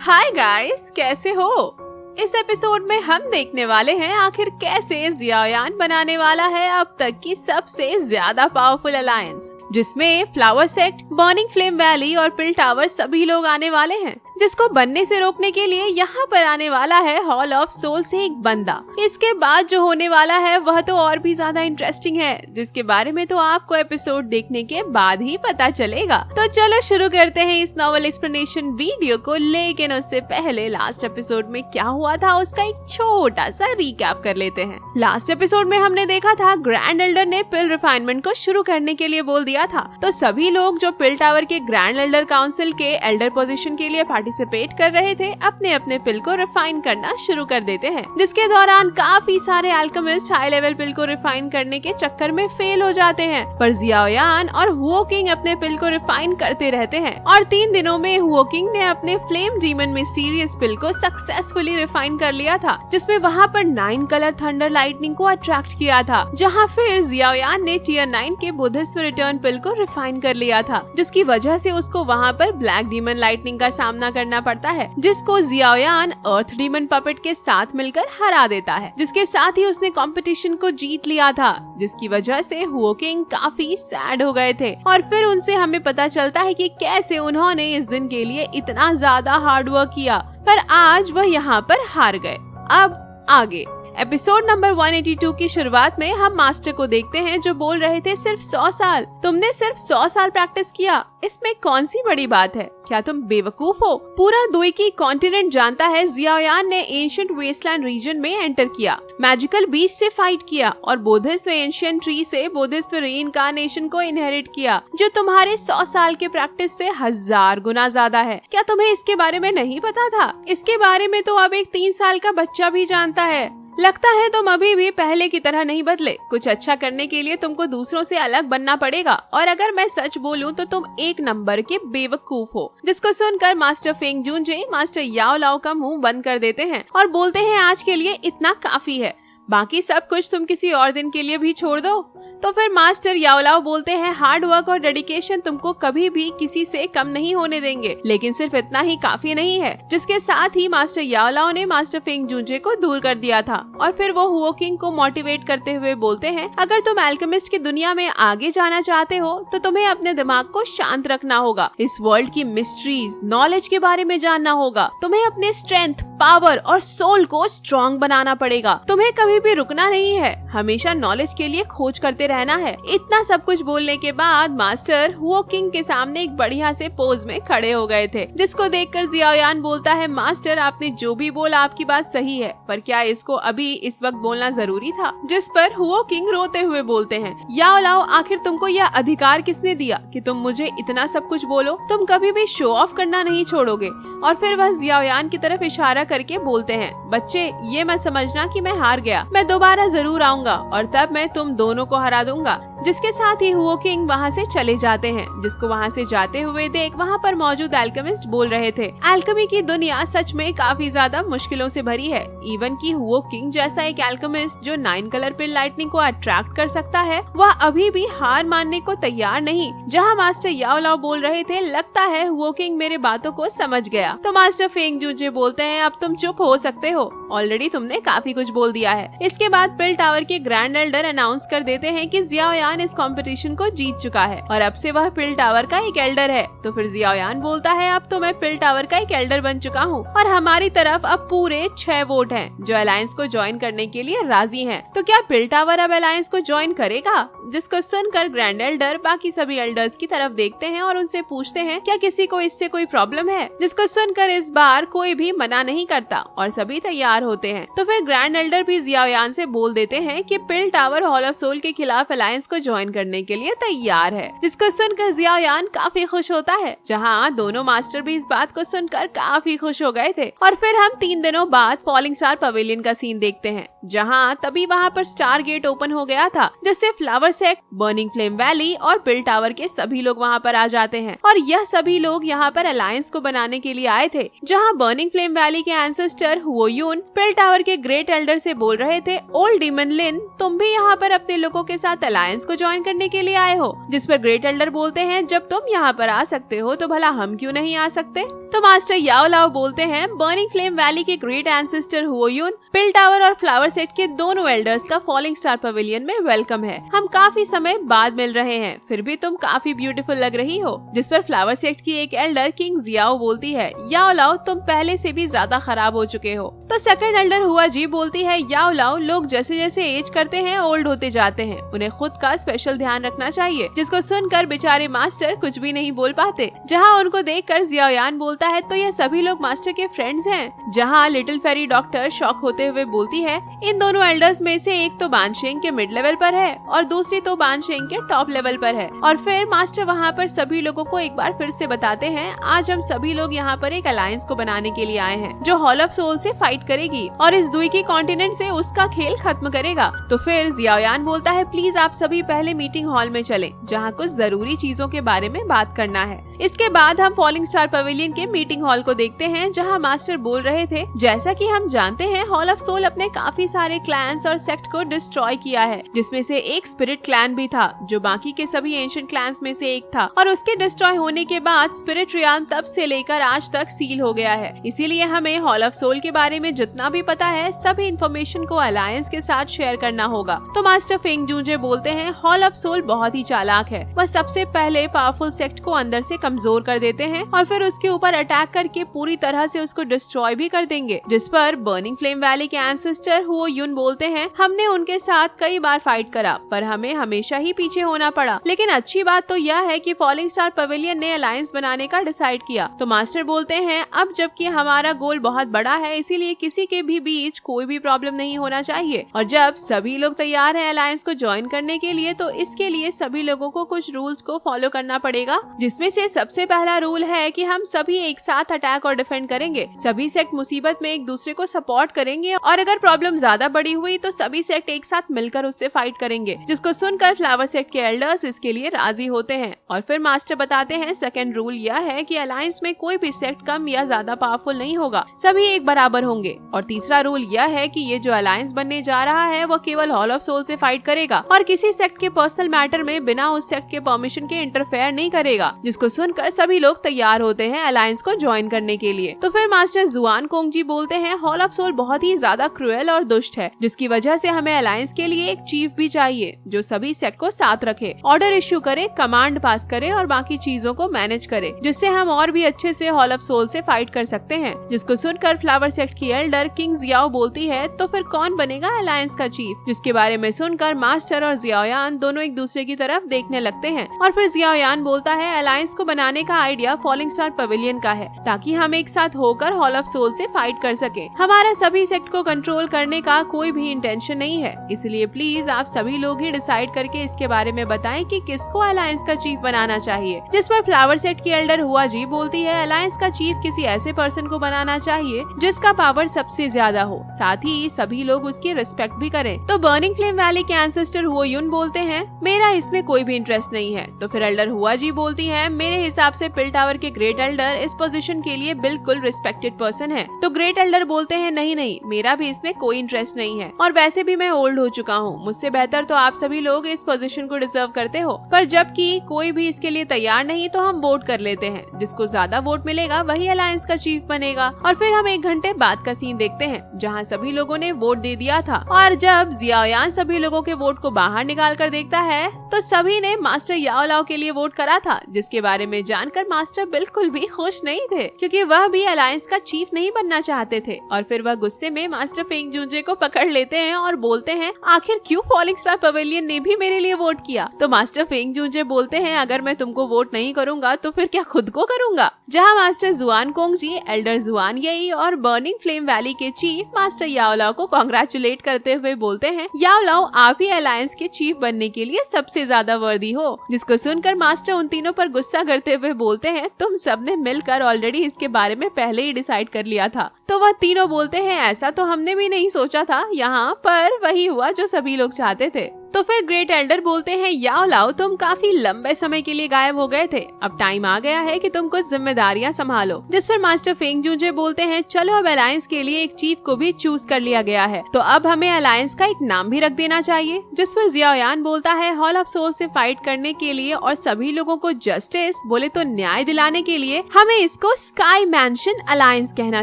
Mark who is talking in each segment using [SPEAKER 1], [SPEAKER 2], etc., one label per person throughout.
[SPEAKER 1] Hi guys, कैसे हो? इस एपिसोड में हम देखने वाले हैं आखिर कैसे जियाओयान बनाने वाला है अब तक की सबसे ज्यादा पावरफुल अलायंस, जिसमें flower sect, burning flame valley और पिल टावर सभी लोग आने वाले हैं, जिसको बनने से रोकने के लिए यहाँ पर आने वाला है हॉल ऑफ सोल से एक बंदा। इसके बाद जो होने वाला है वह तो और भी ज्यादा इंटरेस्टिंग है, जिसके बारे में तो आपको एपिसोड देखने के बाद ही पता चलेगा। तो चलो शुरू करते हैं इस नॉवल एक्सप्लेनेशन वीडियो को, लेकिन उससे पहले लास्ट एपिसोड में क्या हुआ था उसका एक छोटा सा रिकैप कर लेते हैं। लास्ट एपिसोड में हमने देखा था ग्रैंड एल्डर ने पिल रिफाइनमेंट को शुरू करने के लिए बोल दिया था, तो सभी लोग जो पिल टावर के ग्रैंड एल्डर काउंसिल के एल्डर पोजीशन के लिए पार्टिसिपेट कर रहे थे अपने अपने पिल को रिफाइन करना शुरू कर देते हैं, जिसके दौरान काफी सारे अल्केमिस्ट हाई लेवल पिल को रिफाइन करने के चक्कर में फेल हो जाते हैं। पर जियाओयान और हुओ किंग अपने पिल को रिफाइन करते रहते हैं और 3 दिनों में हुओ किंग ने अपने फ्लेम डीमन मिस्टीरियस पिल को सक्सेसफुली रिफाइन कर लिया था, जिसमें वहाँ पर 9 कलर थंडर लाइटनिंग को अट्रैक्ट किया था, जहाँ फिर जियाओयान ने टियर 9 के बुद्धिस्ट रिटर्न पिल को रिफाइन कर लिया था, जिसकी वजह से उसको वहाँ पर ब्लैक डीमन लाइटनिंग का सामना करना पड़ता है, जिसको जियाओयान अर्थ डीमन पपेट के साथ मिलकर हरा देता है, जिसके साथ ही उसने कंपटीशन को जीत लिया था, जिसकी वजह से हुओ किंग काफी सैड हो गए थे। और फिर उनसे हमें पता चलता है कि कैसे उन्होंने इस दिन के लिए इतना ज्यादा हार्ड वर्क किया, पर आज वह यहाँ पर हार गए। अब आगे एपिसोड नंबर 182 की शुरुआत में हम मास्टर को देखते हैं जो बोल रहे थे सिर्फ 100 साल। तुमने सिर्फ 100 साल प्रैक्टिस किया, इसमें कौन सी बड़ी बात है? क्या तुम बेवकूफ हो? पूरा दुईकी कॉन्टिनेंट जानता है जियाओयान ने एंशिएंट वेस्टलैंड रीजन में एंटर किया, मैजिकल बीस्ट से फाइट किया और बुद्धिस्ट एंशिएंट ट्री से बुद्धिस्ट रीइंकार्नेशन को इनहेरिट किया, जो तुम्हारे 100 साल के प्रैक्टिस से 1000 गुना ज्यादा है। क्या तुम्हें इसके बारे में नहीं पता था? इसके बारे में तो अब एक 3 साल का बच्चा भी जानता है। लगता है तुम अभी भी पहले की तरह नहीं बदले। कुछ अच्छा करने के लिए तुमको दूसरों से अलग बनना पड़ेगा, और अगर मैं सच बोलूं तो तुम 1 नंबर के बेवकूफ हो। जिसको सुनकर मास्टर फेंग जूनजे मास्टर याओ लाओ का मुंह बंद कर देते हैं और बोलते हैं आज के लिए इतना काफी है, बाकी सब कुछ तुम किसी और दिन के लिए भी छोड़ दो। तो फिर मास्टर याओ लाओ बोलते हैं हार्ड वर्क और डेडिकेशन तुमको कभी भी किसी से कम नहीं होने देंगे, लेकिन सिर्फ इतना ही काफी नहीं है। जिसके साथ ही मास्टर याओ लाओ ने मास्टर फेंग जूनजे को दूर कर दिया था, और फिर वो हुओ किंग को मोटिवेट करते हुए बोलते हैं अगर तुम अल्केमिस्ट की दुनिया में आगे जाना चाहते हो तो तुम्हें अपने दिमाग को शांत रखना होगा, इस वर्ल्ड की मिस्ट्रीज, नॉलेज के बारे में जानना होगा, तुम्हें अपने स्ट्रेंथ, पावर और सोल को स्ट्रॉन्ग बनाना पड़ेगा, तुम्हें कभी भी रुकना नहीं है, हमेशा नॉलेज के लिए खोज करते रहना है। इतना सब कुछ बोलने के बाद मास्टर हुओ किंग के सामने एक बढ़िया से पोज में खड़े हो गए थे, जिसको देखकर जियाओयान बोलता है मास्टर आपने जो भी बोला आपकी बात सही है, पर क्या इसको अभी इस वक्त बोलना जरूरी था? जिस पर हुओ किंग रोते हुए बोलते हैं याओ लाओ आखिर तुमको यह अधिकार किसने दिया कि तुम मुझे इतना सब कुछ बोलो? तुम कभी भी शो ऑफ करना नहीं छोड़ोगे। और फिर वह जियाओयान की तरफ इशारा करके बोलते हैं बच्चे ये मत समझना कि मैं हार गया, मैं दोबारा जरूर आऊंगा और तब मैं तुम दोनों को हरा दूंगा। जिसके साथ ही हुओ किंग वहाँ से चले जाते हैं, जिसको वहाँ से जाते हुए देख वहाँ पर मौजूद अल्केमिस्ट बोल रहे थे अल्केमी की दुनिया सच में काफी ज्यादा मुश्किलों से भरी है। इवन की हुओ किंग जैसा एक अल्केमिस्ट जो 9 कलर पिल लाइटनिंग को अट्रैक्ट कर सकता है, वह अभी भी हार मानने को तैयार नहीं। जहाँ मास्टर याओ लाओ बोल रहे थे लगता है हुओ किंग मेरे बातों को समझ गया, तो मास्टर फेंग जूनजे बोलते हैं अब तुम चुप हो सकते हो, ऑलरेडी तुमने काफी कुछ बोल दिया है। इसके बाद पिल टावर के ग्रैंड एल्डर अनाउंस कर देते हैं कि जियाओयान इस कंपटीशन को जीत चुका है और अब से वह पिल टावर का एक एल्डर है। तो फिर जियाओयान बोलता है अब तो मैं पिल टावर का एक एल्डर बन चुका हूँ और हमारी तरफ अब पूरे 6 वोट हैं जो अलायंस को ज्वाइन करने के लिए राजी हैं। तो क्या पिल टावर अब अलायंस को ज्वाइन करेगा? जिसको सुनकर ग्रैंड एल्डर बाकी सभी एल्डर्स की तरफ देखते हैं और उनसे पूछते हैं क्या किसी को इससे कोई प्रॉब्लम है? जिसको सुनकर इस बार कोई भी मना नहीं करता और सभी तैयार होते हैं। तो फिर ग्रैंड एल्डर भी जियाओयान से बोल देते हैं कि पिल टावर हॉल ऑफ सोल के खिलाफ अलायंस को ज्वाइन करने के लिए तैयार है। जिसको सुनकर जियाओयान काफी खुश होता है, जहाँ दोनों मास्टर भी इस बात को सुनकर काफी खुश हो गए थे। और फिर हम 3 दिनों बाद फॉलिंग स्टार पवेलियन का सीन देखते हैं, जहाँ तभी वहाँ पर स्टार गेट ओपन हो गया था, जिससे flower sect, burning flame valley और पिल टावर के सभी लोग वहाँ पर आ जाते हैं। और यह सभी लोग यहाँ पर अलायंस को बनाने के लिए आए थे, जहाँ बर्निंग फ्लेम वैली के एंसेस्टर हुओ यून पिल टावर के ग्रेट एल्डर से बोल रहे थे ओल्ड डीमन लिन तुम भी यहाँ पर अपने लोगों के साथ अलायंस को ज्वाइन करने के लिए आए हो। जिस पर ग्रेट एल्डर बोलते हैं जब तुम यहाँ पर आ सकते हो तो भला हम क्यों नहीं आ सकते? तो मास्टर याओ लाओ बोलते हैं बर्निंग फ्लेम वैली के ग्रेट एंसेस्टर हुओ युन, पिल टावर और फ्लावर सेट के दोनों एल्डर्स का फॉलिंग स्टार पवेलियन में वेलकम है। हम काफी समय बाद मिल रहे हैं, फिर भी तुम काफी ब्यूटीफुल लग रही हो। जिस पर फ्लावर सेट की एक एल्डर किंग जियाओ बोलती है याओ लाओ तुम पहले से भी ज्यादा खराब हो चुके हो। तो सेकंड एल्डर हुआ जी बोलती है याओ लाओ लोग जैसे जैसे एज करते हैं ओल्ड होते जाते हैं, उन्हें खुद का स्पेशल ध्यान रखना चाहिए। जिसको सुनकर बेचारे मास्टर कुछ भी नहीं बोल पाते। जहाँ उनको देखकर जियाओयान बोलता है तो ये सभी लोग मास्टर के फ्रेंड्स हैं। जहाँ लिटिल फेरी डॉक्टर शॉक होते हुए बोलती है इन दोनों एल्डर्स में से एक तो बानशेंग के मिड लेवल पर है और दूसरी तो बानशेंग के टॉप लेवल पर है। और फिर मास्टर वहाँ पर सभी लोगों को एक बार फिर से बताते हैं आज हम सभी लोग यहाँ पर एक अलायंस को बनाने के लिए आए हैं जो हॉल ऑफ सोल से फाइट करेगी और इस दुई की कॉन्टिनेंट से उसका खेल खत्म करेगा। तो फिर जियाओयान बोलता है प्लीज आप सभी पहले मीटिंग हॉल में चलें जहाँ कुछ जरूरी चीजों के बारे में बात करना है। इसके बाद हम फॉलिंग स्टार पवेलियन के मीटिंग हॉल को देखते हैं जहां मास्टर बोल रहे थे जैसा कि हम जानते हैं हॉल ऑफ सोल अपने काफी सारे क्लैंस और सेक्ट को डिस्ट्रॉय किया है, जिसमें से एक स्पिरिट क्लैन भी था जो बाकी के सभी एंशिएंट क्लैंस में से एक था। और उसके डिस्ट्रॉय होने के बाद स्पिरिट रियान तब से लेकर आज तक सील हो गया है। इसीलिए हमें हॉल ऑफ सोल के बारे में जितना भी पता है सभी इन्फॉर्मेशन को अलायंस के साथ शेयर करना होगा। तो मास्टर फेंग जूजे बोलते हैं हॉल ऑफ सोल बहुत ही चालाक है, वह सबसे पहले पावरफुल सेक्ट को अंदर से कमजोर कर देते हैं और फिर उसके ऊपर अटैक करके पूरी तरह से उसको डिस्ट्रॉय भी कर देंगे। जिस पर बर्निंग फ्लेम वैली के एंसेस्टर हुओ युन बोलते हैं हमने उनके साथ कई बार फाइट करा पर हमें हमेशा ही पीछे होना पड़ा, लेकिन अच्छी बात तो यह है कि फॉलिंग स्टार पवेलियन ने अलायंस बनाने का डिसाइड किया। तो मास्टर बोलते हैं अब जबकि हमारा गोल बहुत बड़ा है इसीलिए किसी के भी बीच कोई भी प्रॉब्लम नहीं होना चाहिए और जब सभी लोग तैयार हैं अलायंस को ज्वाइन करने के लिए तो इसके लिए सभी लोगों को कुछ रूल्स को फॉलो करना पड़ेगा, जिसमें से सबसे पहला रूल है कि हम सभी एक साथ अटैक और डिफेंड करेंगे। सभी सेक्ट मुसीबत में एक दूसरे को सपोर्ट करेंगे और अगर प्रॉब्लम ज्यादा बड़ी हुई तो सभी सेक्ट एक साथ मिलकर उससे फाइट करेंगे। जिसको सुनकर फ्लावर सेक्ट के एल्डर्स इसके लिए राजी होते हैं। और फिर मास्टर बताते हैं सेकंड रूल यह है कि अलायंस में कोई भी सेक्ट कम या ज्यादा पावरफुल नहीं होगा, सभी एक बराबर होंगे। और तीसरा रूल यह है कि ये जो अलायंस बनने जा रहा है वो केवल हॉल ऑफ सोल से फाइट करेगा और किसी सेक्ट के पर्सनल मैटर में बिना उस सेक्ट के परमिशन के इंटरफेयर नहीं करेगा। जिसको सुनकर सभी लोग तैयार होते हैं अलायंस को ज्वाइन करने के लिए। तो फिर मास्टर जुआन कोंगजी बोलते हैं हॉल ऑफ सोल बहुत ही ज्यादा क्रूएल और दुष्ट है, जिसकी वजह से हमें अलायंस के लिए एक चीफ भी चाहिए जो सभी सेक्ट को साथ रखे, ऑर्डर इश्यू करे, कमांड पास करे और बाकी चीजों को मैनेज करे, जिससे हम और भी अच्छे से हॉल ऑफ सोल से फाइट कर सकते हैं। जिसको सुनकर फ्लावर सेक्ट की एल्डर किंग जियाओ बोलती है तो फिर कौन बनेगा अलायंस का चीफ, जिसके बारे में सुनकर मास्टर और जियाओयान दोनों एक दूसरे की तरफ देखने लगते हैं। और फिर जियाओयान बोलता है अलायंस को बनाने का आइडिया फॉलिंग स्टार पवेलियन का है ताकि हम एक साथ होकर हॉल ऑफ सोल से फाइट कर सके। हमारा सभी सेक्ट को कंट्रोल करने का कोई भी इंटेंशन नहीं है, इसलिए प्लीज आप सभी लोग ही डिसाइड करके इसके बारे में बताएं कि किसको अलायंस का चीफ बनाना चाहिए। जिस पर फ्लावर सेक्ट की एल्डर हुआ जी बोलती है अलायंस का चीफ किसी ऐसे पर्सन को बनाना चाहिए जिसका पावर सबसे ज्यादा हो, साथ ही सभी लोग उसकी रिस्पेक्ट भी करें। तो बर्निंग फ्लेम वैली के एंसेस्टर हुओ युन बोलते हैं मेरा इसमें कोई भी इंटरेस्ट नहीं है। तो फिर एल्डर हुआ जी बोलती है मेरे हिसाब से पिल टावर के ग्रेट एल्डर इस पोजीशन के लिए बिल्कुल रिस्पेक्टेड पर्सन है। तो ग्रेट एल्डर बोलते हैं नहीं नहीं, मेरा भी इसमें कोई इंटरेस्ट नहीं है और वैसे भी मैं ओल्ड हो चुका हूँ, मुझसे बेहतर तो आप सभी लोग इस पोजीशन को डिजर्व करते हो। पर जबकि कोई भी इसके लिए तैयार नहीं तो हम वोट कर लेते हैं, जिसको ज्यादा वोट मिलेगा वही अलायंस का चीफ बनेगा। और फिर हम 1 घंटे बाद का सीन देखते हैं जहाँ सभी लोगों ने वोट दे दिया था और जब जियाओयान सभी लोगों के वोट को बाहर निकाल कर देखता है तो सभी ने मास्टर याओ लाओ के लिए वोट करा था, जिसके बारे में जानकर मास्टर बिल्कुल भी खुश नहीं थे क्योंकि वह भी अलायंस का चीफ नहीं बनना चाहते थे। और फिर वह गुस्से में मास्टर फेंग जूजे को पकड़ लेते हैं और बोलते हैं आखिर क्यों फॉलिंग स्टार पवेलियन ने भी मेरे लिए वोट किया। तो मास्टर फेंग जूजे बोलते हैं अगर मैं तुमको वोट नहीं करूंगा तो फिर क्या खुद को करूंगा। जहाँ मास्टर जुआन कोंगजी, एल्डर जुआन येई और बर्निंग फ्लेम वैली के चीफ मास्टर याओ लाओ को कांग्रेचुलेट करते हुए बोलते हैं याओ लाओ आप ही अलायंस के चीफ बनने के लिए सबसे ज्यादा वर्दी हो। जिसको सुनकर मास्टर उन तीनों पर गुस्सा करते हुए बोलते हैं तुम सबने मिलकर ऑलरेडी इसके बारे में पहले ही डिसाइड कर लिया था। तो वह तीनों बोलते हैं ऐसा तो हमने भी नहीं सोचा था यहाँ पर वही हुआ जो सभी लोग चाहते थे। तो फिर ग्रेट एल्डर बोलते हैं याओ लाओ, तुम काफी लंबे समय के लिए गायब हो गए थे, अब टाइम आ गया है कि तुम कुछ जिम्मेदारियां संभालो। जिस पर मास्टर फेंग जूजे बोलते हैं चलो अब अलायंस के लिए एक चीफ को भी चूज कर लिया गया है, तो अब हमें अलायंस का एक नाम भी रख देना चाहिए। जिस पर जियाओयान बोलता है हॉल ऑफ सोल से फाइट करने के लिए और सभी लोगों को जस्टिस बोले तो न्याय दिलाने के लिए हमें इसको स्काई मैंशन अलायंस कहना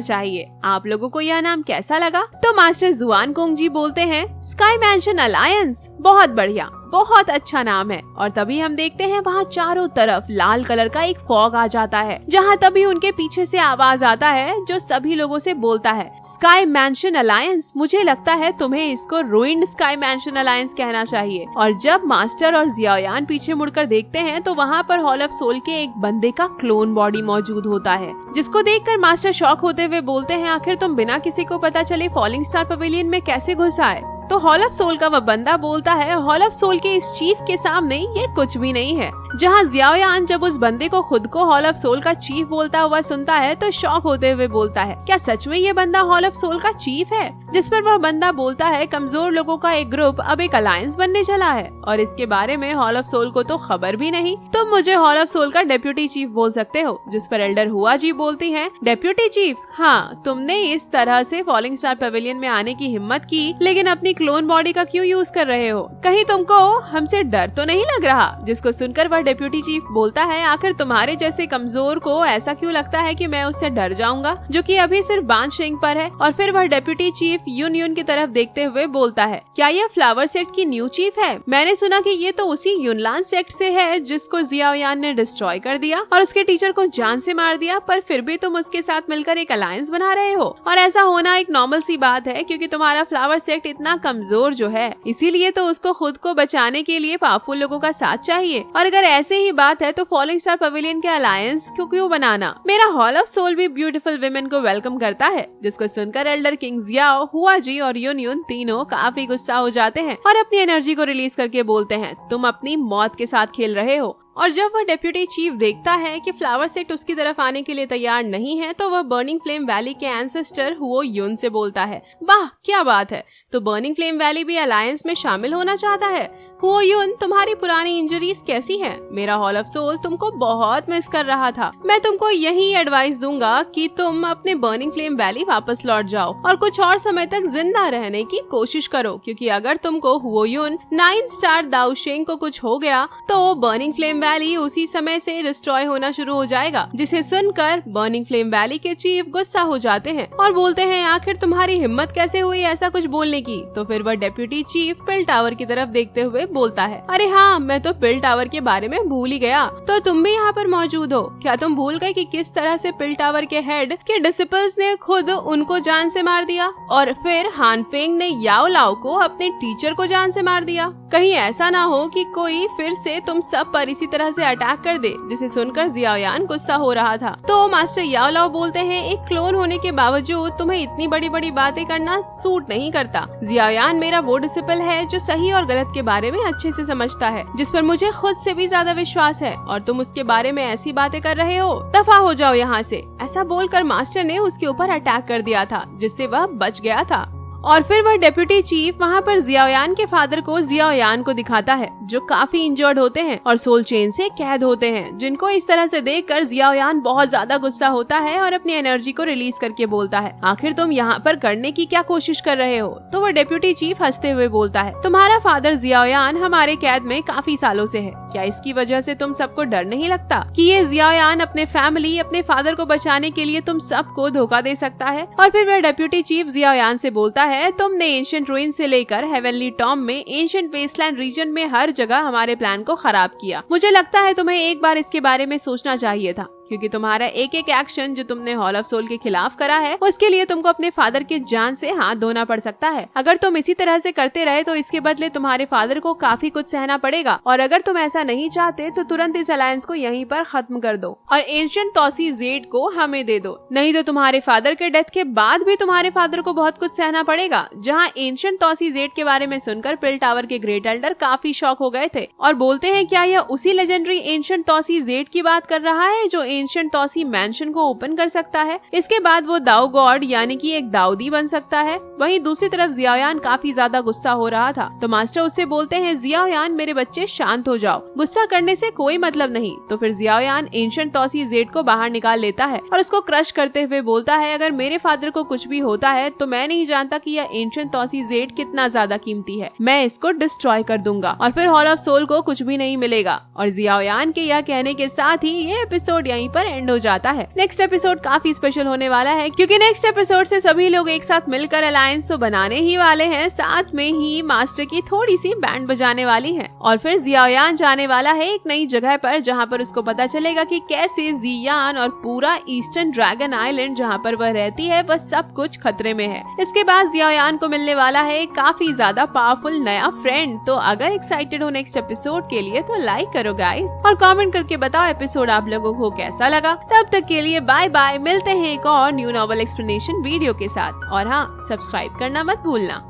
[SPEAKER 1] चाहिए। आप लोगों को यह नाम कैसा लगा? तो मास्टर जुआन कोंग जी बोलते हैं स्काई मैंशन अलायंस, बहुत बढ़िया, बहुत अच्छा नाम है। और तभी हम देखते हैं वहाँ चारों तरफ लाल कलर का एक फॉग आ जाता है, जहाँ तभी उनके पीछे से आवाज आता है जो सभी लोगों से बोलता है स्काई मैंशन अलायंस, मुझे लगता है तुम्हें इसको रूइंड स्काई मैंशन अलायंस कहना चाहिए। और जब मास्टर और जियाओयान पीछे मुड़कर देखते हैं तो वहाँ पर हॉल ऑफ सोल के एक बंदे का क्लोन बॉडी मौजूद होता है, जिसको देखकर मास्टर शॉक होते हुए बोलते हैं आखिर तुम बिना किसी को पता चले फॉलिंग स्टार पवेलियन में कैसे घुस आए? तो हॉल ऑफ सोल का वह बंदा बोलता है हॉल ऑफ सोल के इस चीफ के सामने ये कुछ भी नहीं है। जहाँ जियाओयान जब उस बंदे को खुद को हॉल ऑफ सोल का चीफ बोलता हुआ सुनता है तो शॉक होते हुए बोलता है क्या सच में ये बंदा हॉल ऑफ सोल का चीफ है? जिस पर वह बंदा बोलता है कमजोर लोगों का एक ग्रुप अब एक अलायंस बनने चला है और इसके बारे में हॉल ऑफ सोल को तो खबर भी नहीं, तुम मुझे हॉल ऑफ सोल का डेप्यूटी चीफ बोल सकते हो। जिस पर एल्डर हुआ जी बोलती है डेप्यूटी चीफ, हाँ तुमने इस तरह से फॉलिंग स्टार पवेलियन में आने की हिम्मत की, लेकिन अपनी क्लोन बॉडी का क्यों यूज कर रहे हो? कहीं तुमको हमसे डर तो नहीं लग रहा? जिसको सुनकर वह डेप्यूटी चीफ बोलता है आखिर तुम्हारे जैसे कमजोर को ऐसा क्यों लगता है कि मैं उससे डर जाऊंगा जो कि अभी सिर्फ बान शेंग पर है। और फिर वह डेप्यूटी चीफ यून यून की तरफ देखते हुए बोलता है क्या यह फ्लावर सेट की न्यू चीफ है? मैंने सुना कि ये तो उसी यूनलान सेक्ट से है जिसको जियाओयान ने डिस्ट्रॉय कर दिया और उसके टीचर को जान से मार दिया, पर फिर भी तुम उसके साथ मिलकर एक अलायंस बना रहे हो। और ऐसा होना एक नॉर्मल सी बात है क्योंकि तुम्हारा फ्लावर सेक्ट इतना कमजोर जो है, इसीलिए तो उसको खुद को बचाने के लिए पावरफुल लोगों का साथ चाहिए। और अगर ऐसे ही बात है तो फॉलिंग स्टार पवेलियन के अलायंस क्यों बनाना? मेरा हॉल ऑफ सोल भी ब्यूटीफुल विमेन को वेलकम करता है। जिसको सुनकर एल्डर किंग जियाओ, हुआ जी और यून यून तीनों काफी गुस्सा हो जाते हैं और अपनी एनर्जी को रिलीज करके बोलते हैं तुम अपनी मौत के साथ खेल रहे हो। और जब वह डेप्यूटी चीफ देखता है कि फ्लावर सेट उसकी तरफ आने के लिए तैयार नहीं है तो वह बर्निंग फ्लेम वैली के एंसेस्टर हुओ यून से बोलता है वाह क्या बात है, तो बर्निंग फ्लेम वैली भी अलायंस में शामिल होना चाहता है। हुओ यून तुम्हारी पुरानी इंजरीज कैसी हैं? मेरा हॉल ऑफ सोल तुमको बहुत मिस कर रहा था। मैं तुमको यही एडवाइस दूंगा कि तुम अपने बर्निंग फ्लेम वैली वापस लौट जाओ और कुछ और समय तक जिंदा रहने की कोशिश करो, क्योंकि अगर तुमको हुओ यून 9 स्टार दाओशेंग को कुछ हो गया तो बर्निंग फ्लेम वैली उसी समय से डिस्ट्रॉय होना शुरू हो जाएगा। जिसे सुनकर बर्निंग फ्लेम वैली के चीफ गुस्सा हो जाते हैं और बोलते हैं आखिर तुम्हारी हिम्मत कैसे हुई ऐसा कुछ बोलने की? तो फिर वह डेप्यूटी चीफ पिल टावर की तरफ देखते हुए बोलता है अरे हाँ मैं तो पिल टावर के बारे में भूल ही गया, तो तुम भी यहाँ पर मौजूद हो। क्या तुम भूल गए कि किस तरह से पिल टावर के हेड के डिसिपल्स ने खुद उनको जान से मार दिया और फिर हान फेंग ने याओ लाओ को अपने टीचर को जान से मार दिया? कहीं ऐसा ना हो कि कोई फिर से तुम सब पर इसी तरह से अटैक कर दे। जिसे सुनकर जियाओयान गुस्सा हो रहा था तो मास्टर याओ लाओ बोलते हैं एक क्लोन होने के बावजूद तुम्हें इतनी बड़ी बड़ी बातें करना सूट नहीं करता। जियाओयान मेरा वो डिसिपल है जो सही और गलत के बारे में अच्छे से समझता है, जिस पर मुझे खुद से भी ज्यादा विश्वास है, और तुम उसके बारे में ऐसी बातें कर रहे हो, दफा हो जाओ यहाँ से। ऐसा बोलकर मास्टर ने उसके ऊपर अटैक कर दिया था जिससे वह बच गया था। और फिर वह डेप्यूटी चीफ वहाँ पर जियाओयान के फादर को जियाओयान को दिखाता है जो काफी इंजर्ड होते हैं और सोल चेन से कैद होते हैं, जिनको इस तरह से देखकर जियाओयान बहुत ज्यादा गुस्सा होता है और अपनी एनर्जी को रिलीज करके बोलता है आखिर तुम यहाँ पर करने की क्या कोशिश कर रहे हो? तो वह डेप्यूटी चीफ हंसते हुए बोलता है तुम्हारा फादर जियाओयान हमारे कैद में काफी सालों से है, क्या इसकी वजह से तुम सबको डर नहीं लगता कि ये जियाओयान अपने फैमिली अपने फादर को बचाने के लिए तुम सबको धोखा दे सकता है? और फिर वह डेप्यूटी चीफ जियाओयान से बोलता है तुमने एंशिएंट रूइन से लेकर हेवनली टॉम में एंशिएंट वेस्टलैंड रीजन में हर जगह हमारे प्लान को खराब किया। मुझे लगता है तुम्हें एक बार इसके बारे में सोचना चाहिए था, क्योंकि तुम्हारा एक एक एक्शन जो तुमने हॉल ऑफ सोल के खिलाफ करा है उसके लिए तुमको अपने फादर की जान से हाथ धोना पड़ सकता है। अगर तुम इसी तरह से करते रहे तो इसके बदले तुम्हारे फादर को काफी कुछ सहना पड़ेगा, और अगर तुम ऐसा नहीं चाहते तो तुरंत इस अलायंस को यहीं पर खत्म कर दो और एंशिएंट तौसी जेड को हमें दे दो, नहीं तो तुम्हारे फादर के डेथ के बाद भी तुम्हारे फादर को बहुत कुछ सहना पड़ेगा। जहाँ एंशिएंट तौसी जेड के बारे में सुनकर पिल टावर के ग्रेट एल्डर काफी शॉक हो गए थे और बोलते हैं क्या यह उसी लेजेंडरी एंशिएंट तौसी जेड की बात कर रहा है जो एंशिएंट तौसी मैंशन को ओपन कर सकता है। इसके बाद वो दाऊ गॉड यानी कि एक दाऊदी बन सकता है। वहीं दूसरी तरफ जियाओयान काफी ज्यादा गुस्सा हो रहा था, तो मास्टर उससे बोलते हैं, जियाओयान मेरे बच्चे शांत हो जाओ, गुस्सा करने से कोई मतलब नहीं। तो फिर जियाओयान एंशिएंट तौसी जेड को बाहर निकाल लेता है और उसको क्रश करते हुए बोलता है, अगर मेरे फादर को कुछ भी होता है तो मैं नहीं जानता कि यह एंशिएंट तौसी जेड कितना ज्यादा कीमती है, मैं इसको डिस्ट्रॉय कर दूंगा और फिर हॉल ऑफ सोल को कुछ भी नहीं मिलेगा। और जियाओयान के यह कहने के साथ ही ये एपिसोड यहीं पर एंड हो जाता है। नेक्स्ट एपिसोड काफी स्पेशल होने वाला है, क्योंकि नेक्स्ट एपिसोड से सभी लोग एक साथ मिलकर अलायंस तो बनाने ही वाले हैं, साथ में ही मास्टर की थोड़ी सी बैंड बजाने वाली है। और फिर जियाओयान जाने वाला है एक नई जगह पर, जहाँ पर उसको पता चलेगा कि कैसे जियान और पूरा ईस्टर्न ड्रैगन आइलैंड जहाँ पर वह रहती है वह सब कुछ खतरे में है। इसके बाद जियाओयान को मिलने वाला है काफी ज्यादा पावरफुल नया फ्रेंड। तो अगर एक्साइटेड हो नेक्स्ट एपिसोड के लिए तो लाइक करो गाइस, और कमेंट करके बताओ एपिसोड आप लोगों को कैसा लगा। तब तक के लिए बाय बाय, मिलते हैं एक और न्यू नॉवल एक्सप्लेनेशन वीडियो के साथ। और हाँ, सब्सक्राइब करना मत भूलना।